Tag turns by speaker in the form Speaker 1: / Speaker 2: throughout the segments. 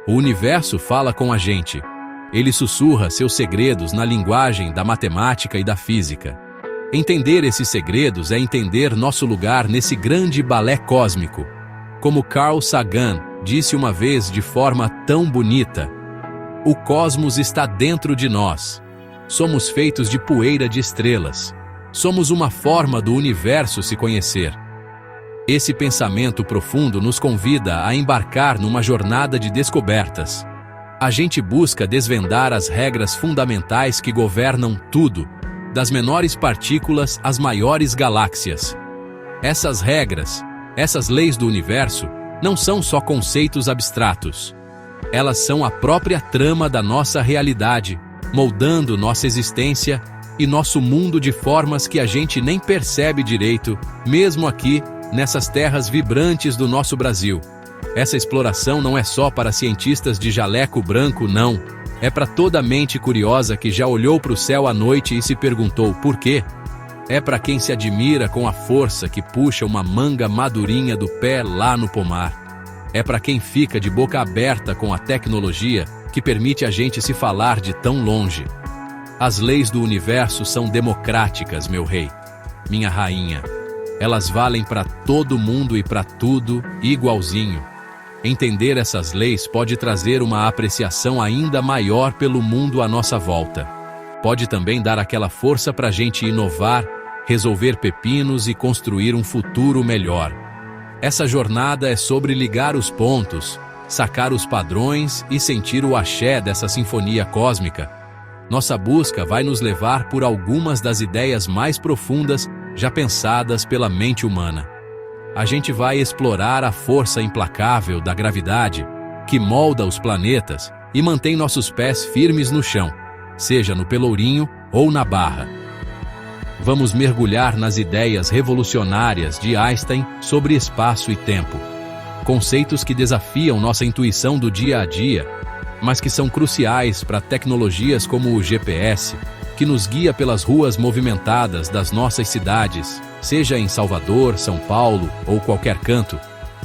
Speaker 1: O universo fala com a gente. Ele sussurra seus segredos na linguagem da matemática e da física. Entender esses segredos é entender nosso lugar nesse grande balé cósmico. Como Carl Sagan disse uma vez de forma tão bonita: o cosmos está dentro de nós. Somos feitos de poeira de estrelas. Somos uma forma do universo se conhecer. Esse pensamento profundo nos convida a embarcar numa jornada de descobertas. A gente busca desvendar as regras fundamentais que governam tudo, das menores partículas às maiores galáxias. Essas regras, essas leis do universo, não são só conceitos abstratos. Elas são a própria trama da nossa realidade, moldando nossa existência e nosso mundo de formas que a gente nem percebe direito, mesmo aqui, nessas terras vibrantes do nosso Brasil. Essa exploração não é só para cientistas de jaleco branco, não. É para toda mente curiosa que já olhou para o céu à noite e se perguntou por quê. É para quem se admira com a força que puxa uma manga madurinha do pé lá no pomar. É para quem fica de boca aberta com a tecnologia que permite a gente se falar de tão longe. As leis do universo são democráticas, meu rei, minha rainha. Elas valem para todo mundo e para tudo igualzinho. Entender essas leis pode trazer uma apreciação ainda maior pelo mundo à nossa volta. Pode também dar aquela força para a gente inovar, resolver pepinos e construir um futuro melhor. Essa jornada é sobre ligar os pontos, sacar os padrões e sentir o axé dessa sinfonia cósmica. Nossa busca vai nos levar por algumas das ideias mais profundas já pensadas pela mente humana. A gente vai explorar a força implacável da gravidade, que molda os planetas e mantém nossos pés firmes no chão, seja no Pelourinho ou na Barra. Vamos mergulhar nas ideias revolucionárias de Einstein sobre espaço e tempo. Conceitos que desafiam nossa intuição do dia a dia, mas que são cruciais para tecnologias como o GPS, que nos guia pelas ruas movimentadas das nossas cidades, seja em Salvador, São Paulo ou qualquer canto.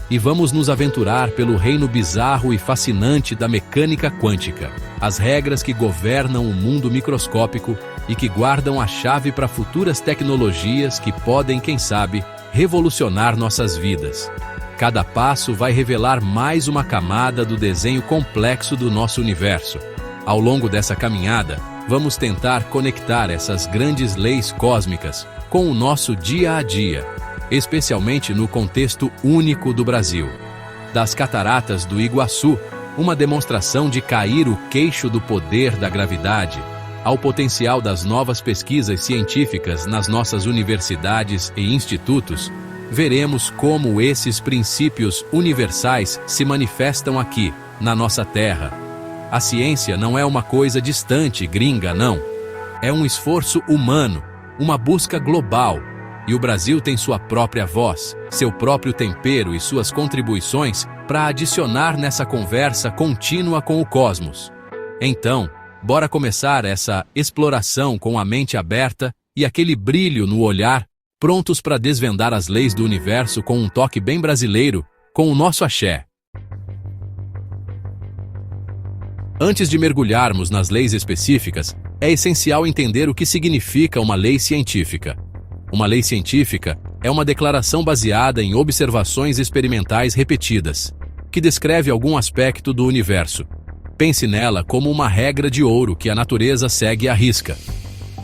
Speaker 1: E vamos nos aventurar pelo reino bizarro e fascinante da mecânica quântica, as regras que governam o mundo microscópico e que guardam a chave para futuras tecnologias que podem, quem sabe, revolucionar nossas vidas. Cada passo vai revelar mais uma camada do desenho complexo do nosso universo. Ao longo dessa caminhada, vamos tentar conectar essas grandes leis cósmicas com o nosso dia a dia, especialmente no contexto único do Brasil. Das cataratas do Iguaçu, uma demonstração de cair o queixo do poder da gravidade, ao potencial das novas pesquisas científicas nas nossas universidades e institutos, veremos como esses princípios universais se manifestam aqui, na nossa Terra. A ciência não é uma coisa distante, gringa, não. É um esforço humano, uma busca global. E o Brasil tem sua própria voz, seu próprio tempero e suas contribuições para adicionar nessa conversa contínua com o cosmos. Então, bora começar essa exploração com a mente aberta e aquele brilho no olhar, prontos para desvendar as leis do universo com um toque bem brasileiro, com o nosso axé. Antes de mergulharmos nas leis específicas, é essencial entender o que significa uma lei científica. Uma lei científica é uma declaração baseada em observações experimentais repetidas, que descreve algum aspecto do universo. Pense nela como uma regra de ouro que a natureza segue à risca.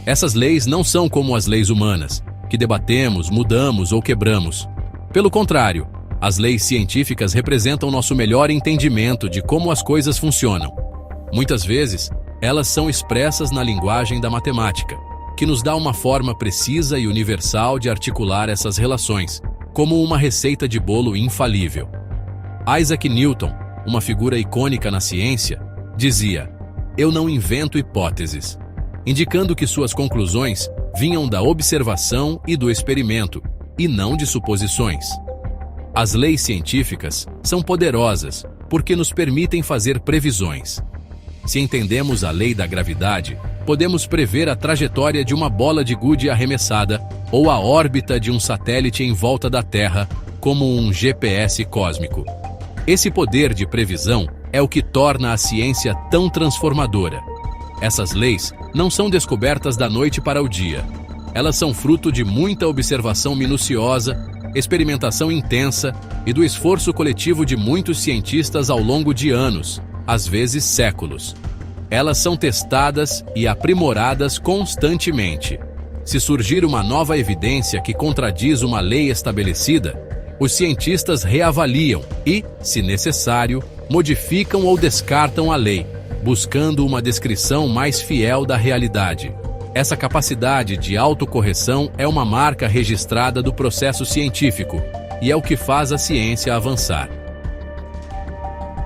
Speaker 1: Essas leis não são como as leis humanas, que debatemos, mudamos ou quebramos. Pelo contrário, as leis científicas representam nosso melhor entendimento de como as coisas funcionam. Muitas vezes, elas são expressas na linguagem da matemática, que nos dá uma forma precisa e universal de articular essas relações, como uma receita de bolo infalível. Isaac Newton, uma figura icônica na ciência, dizia: "Eu não invento hipóteses", indicando que suas conclusões vinham da observação e do experimento, e não de suposições. As leis científicas são poderosas porque nos permitem fazer previsões. Se entendemos a lei da gravidade, podemos prever a trajetória de uma bola de gude arremessada ou a órbita de um satélite em volta da Terra, como um GPS cósmico. Esse poder de previsão é o que torna a ciência tão transformadora. Essas leis não são descobertas da noite para o dia. Elas são fruto de muita observação minuciosa, experimentação intensa e do esforço coletivo de muitos cientistas ao longo de anos, às vezes séculos. Elas são testadas e aprimoradas constantemente. Se surgir uma nova evidência que contradiz uma lei estabelecida, os cientistas reavaliam e, se necessário, modificam ou descartam a lei, buscando uma descrição mais fiel da realidade. Essa capacidade de autocorreção é uma marca registrada do processo científico e é o que faz a ciência avançar.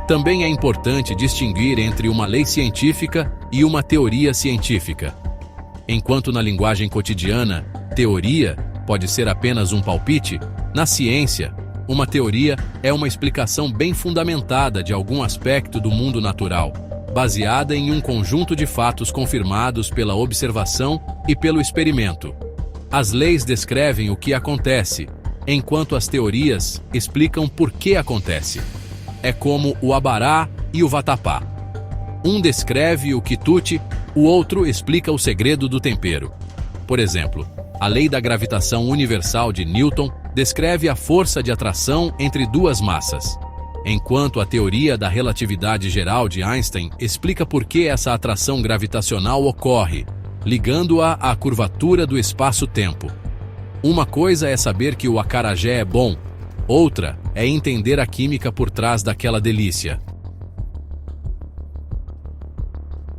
Speaker 1: Também é importante distinguir entre uma lei científica e uma teoria científica. Enquanto na linguagem cotidiana, teoria pode ser apenas um palpite, na ciência, uma teoria é uma explicação bem fundamentada de algum aspecto do mundo natural, baseada em um conjunto de fatos confirmados pela observação e pelo experimento. As leis descrevem o que acontece, enquanto as teorias explicam por que acontece. É como o abará e o vatapá. Um descreve o quitute, o outro explica o segredo do tempero. Por exemplo, a lei da gravitação universal de Newton descreve a força de atração entre duas massas, enquanto a teoria da relatividade geral de Einstein explica por que essa atração gravitacional ocorre, ligando-a à curvatura do espaço-tempo. Uma coisa é saber que o acarajé é bom, outra é entender a química por trás daquela delícia.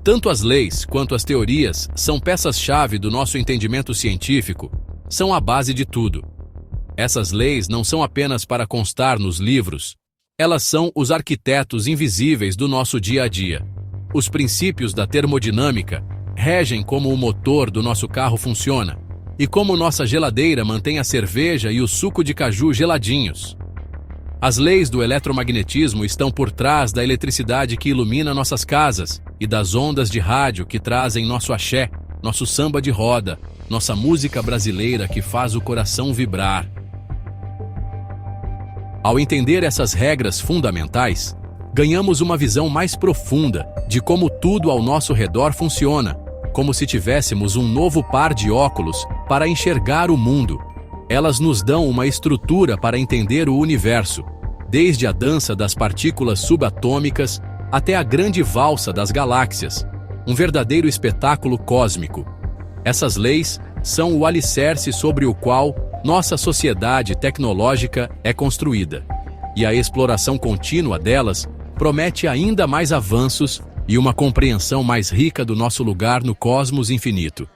Speaker 1: Tanto as leis quanto as teorias são peças-chave do nosso entendimento científico, são a base de tudo. Essas leis não são apenas para constar nos livros, elas são os arquitetos invisíveis do nosso dia a dia. Os princípios da termodinâmica regem como o motor do nosso carro funciona e como nossa geladeira mantém a cerveja e o suco de caju geladinhos. As leis do eletromagnetismo estão por trás da eletricidade que ilumina nossas casas e das ondas de rádio que trazem nosso axé, nosso samba de roda, nossa música brasileira que faz o coração vibrar. Ao entender essas regras fundamentais, ganhamos uma visão mais profunda de como tudo ao nosso redor funciona, como se tivéssemos um novo par de óculos para enxergar o mundo. Elas nos dão uma estrutura para entender o universo, desde a dança das partículas subatômicas até a grande valsa das galáxias, um verdadeiro espetáculo cósmico. Essas leis são o alicerce sobre o qual nossa sociedade tecnológica é construída, e a exploração contínua delas promete ainda mais avanços e uma compreensão mais rica do nosso lugar no cosmos infinito.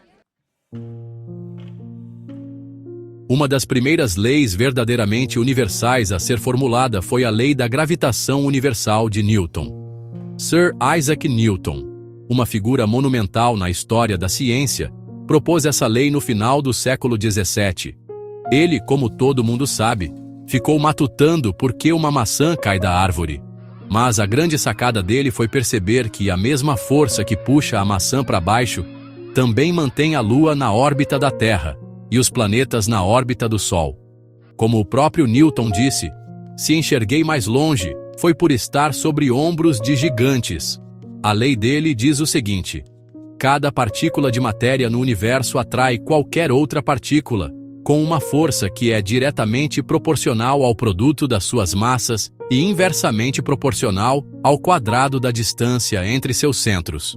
Speaker 1: Uma das primeiras leis verdadeiramente universais a ser formulada foi a Lei da Gravitação Universal de Newton. Sir Isaac Newton, uma figura monumental na história da ciência, propôs essa lei no final do século XVII. Ele, como todo mundo sabe, ficou matutando por que uma maçã cai da árvore. Mas a grande sacada dele foi perceber que a mesma força que puxa a maçã para baixo também mantém a Lua na órbita da Terra e os planetas na órbita do Sol. Como o próprio Newton disse, se enxerguei mais longe, foi por estar sobre ombros de gigantes. A lei dele diz o seguinte: cada partícula de matéria no universo atrai qualquer outra partícula, com uma força que é diretamente proporcional ao produto das suas massas e inversamente proporcional ao quadrado da distância entre seus centros.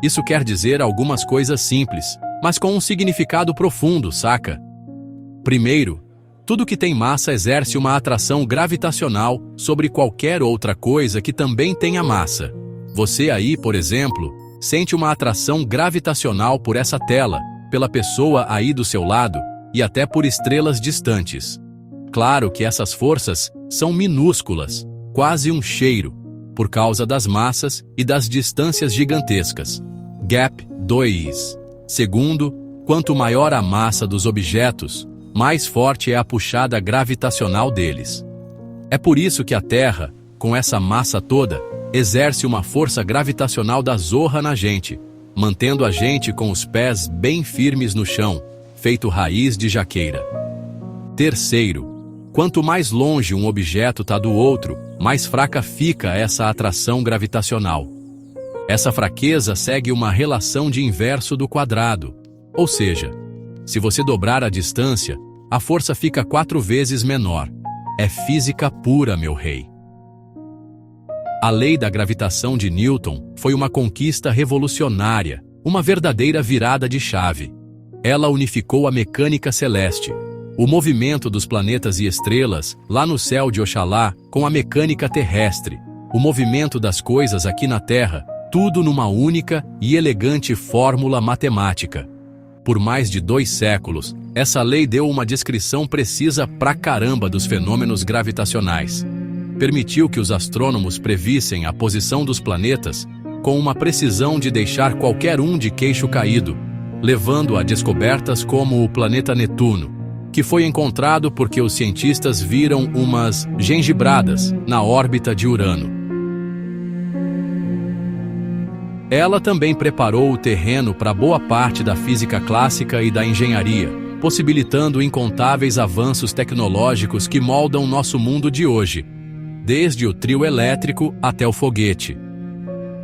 Speaker 1: Isso quer dizer algumas coisas simples, mas com um significado profundo, saca? Primeiro, tudo que tem massa exerce uma atração gravitacional sobre qualquer outra coisa que também tenha massa. Você aí, por exemplo, sente uma atração gravitacional por essa tela, pela pessoa aí do seu lado e até por estrelas distantes. Claro que essas forças são minúsculas, quase um cheiro, por causa das massas e das distâncias gigantescas. Gap 2. Segundo, quanto maior a massa dos objetos, mais forte é a puxada gravitacional deles. É por isso que a Terra, com essa massa toda, exerce uma força gravitacional da zorra na gente, mantendo a gente com os pés bem firmes no chão, feito raiz de jaqueira. Terceiro, Quanto mais longe um objeto está do outro, mais fraca fica essa atração gravitacional. Essa fraqueza segue uma relação de inverso do quadrado, ou seja, se você dobrar a distância, a força fica 4 vezes menor. É física pura, meu rei. A lei da gravitação de Newton foi uma conquista revolucionária, uma verdadeira virada de chave. Ela unificou a mecânica celeste, o movimento dos planetas e estrelas lá no céu de Oxalá, com a mecânica terrestre, o movimento das coisas aqui na Terra, tudo numa única e elegante fórmula matemática. Por mais de 2 séculos, essa lei deu uma descrição precisa pra caramba dos fenômenos gravitacionais. Permitiu que os astrônomos previssem a posição dos planetas com uma precisão de deixar qualquer um de queixo caído, levando a descobertas como o planeta Netuno, que foi encontrado porque os cientistas viram umas gengibradas na órbita de Urano. Ela também preparou o terreno para boa parte da física clássica e da engenharia, possibilitando incontáveis avanços tecnológicos que moldam nosso mundo de hoje, desde o trio elétrico até o foguete.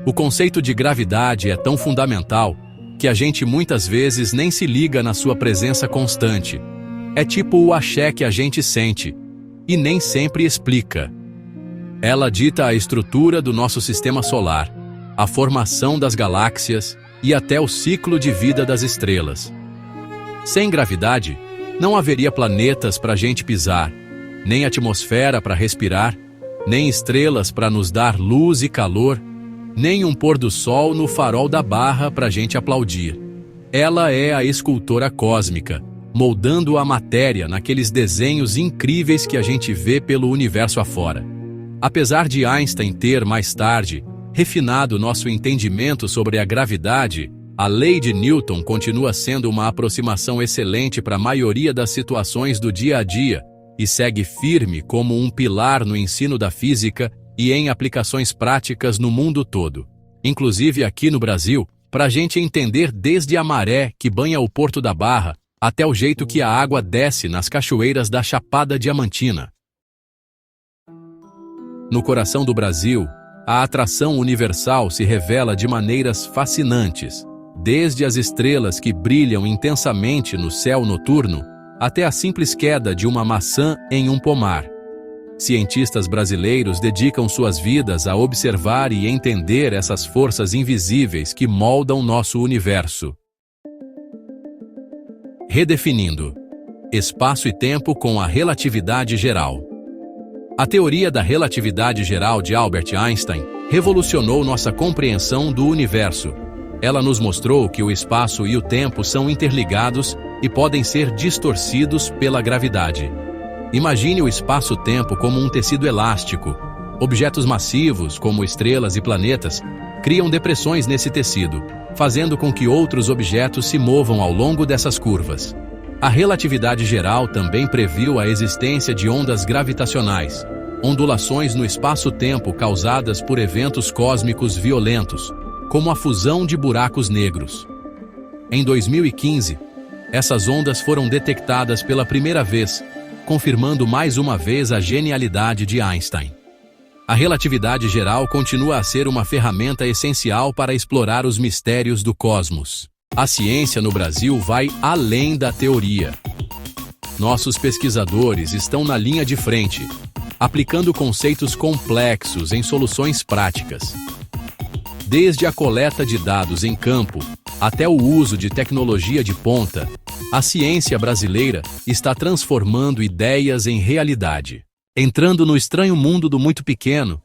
Speaker 1: O conceito de gravidade é tão fundamental que a gente muitas vezes nem se liga na sua presença constante. É tipo o axé que a gente sente, e nem sempre explica. Ela dita a estrutura do nosso sistema solar, a formação das galáxias e até o ciclo de vida das estrelas. Sem gravidade, não haveria planetas para a gente pisar, nem atmosfera para respirar, nem estrelas para nos dar luz e calor, nem um pôr do sol no farol da Barra para a gente aplaudir. Ela é a escultora cósmica, moldando a matéria naqueles desenhos incríveis que a gente vê pelo universo afora. Apesar de Einstein ter, mais tarde, refinado nosso entendimento sobre a gravidade, a lei de Newton continua sendo uma aproximação excelente para a maioria das situações do dia a dia e segue firme como um pilar no ensino da física e em aplicações práticas no mundo todo, inclusive aqui no Brasil, para a gente entender desde a maré que banha o Porto da Barra até o jeito que a água desce nas cachoeiras da Chapada Diamantina. No coração do Brasil, a atração universal se revela de maneiras fascinantes, desde as estrelas que brilham intensamente no céu noturno até a simples queda de uma maçã em um pomar. Cientistas brasileiros dedicam suas vidas a observar e entender essas forças invisíveis que moldam nosso universo. Redefinindo espaço e tempo com a relatividade geral. A teoria da relatividade geral de Albert Einstein revolucionou nossa compreensão do universo. Ela nos mostrou que o espaço e o tempo são interligados e podem ser distorcidos pela gravidade. Imagine o espaço-tempo como um tecido elástico. Objetos massivos, como estrelas e planetas, criam depressões nesse tecido, fazendo com que outros objetos se movam ao longo dessas curvas. A relatividade geral também previu a existência de ondas gravitacionais, ondulações no espaço-tempo causadas por eventos cósmicos violentos, como a fusão de buracos negros. Em 2015, essas ondas foram detectadas pela primeira vez, confirmando mais uma vez a genialidade de Einstein. A relatividade geral continua a ser uma ferramenta essencial para explorar os mistérios do cosmos. A ciência no Brasil vai além da teoria. Nossos pesquisadores estão na linha de frente, aplicando conceitos complexos em soluções práticas. Desde a coleta de dados em campo até o uso de tecnologia de ponta, a ciência brasileira está transformando ideias em realidade, entrando no estranho mundo do muito pequeno.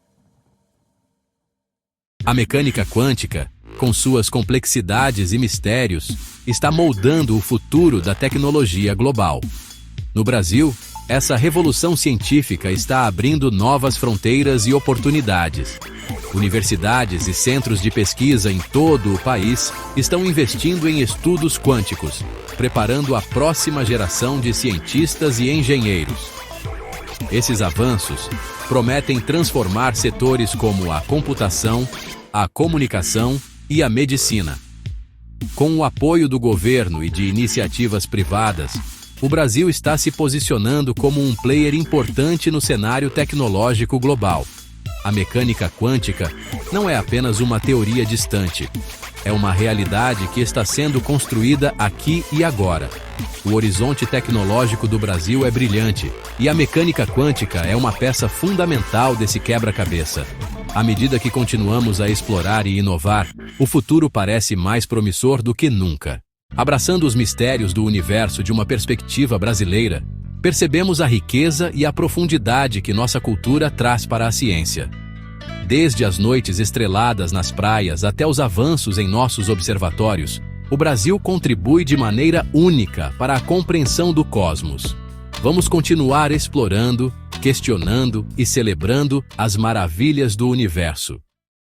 Speaker 1: A mecânica quântica, com suas complexidades e mistérios, está moldando o futuro da tecnologia global. No Brasil, essa revolução científica está abrindo novas fronteiras e oportunidades. Universidades e centros de pesquisa em todo o país estão investindo em estudos quânticos, preparando a próxima geração de cientistas e engenheiros. Esses avanços prometem transformar setores como a computação, a comunicação e a medicina. Com o apoio do governo e de iniciativas privadas, O Brasil está se posicionando como um player importante no cenário tecnológico global. A mecânica quântica não é apenas uma teoria distante. É uma realidade que está sendo construída aqui e agora. O horizonte tecnológico do Brasil é brilhante, e a mecânica quântica é uma peça fundamental desse quebra-cabeça. À medida que continuamos a explorar e inovar, o futuro parece mais promissor do que nunca. Abraçando os mistérios do universo de uma perspectiva brasileira, percebemos a riqueza e a profundidade que nossa cultura traz para a ciência. Desde as noites estreladas nas praias até os avanços em nossos observatórios, o Brasil contribui de maneira única para a compreensão do cosmos. Vamos continuar explorando, questionando e celebrando as maravilhas do universo.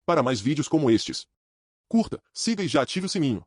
Speaker 2: Para mais vídeos como estes, curta, siga e já ative o sininho.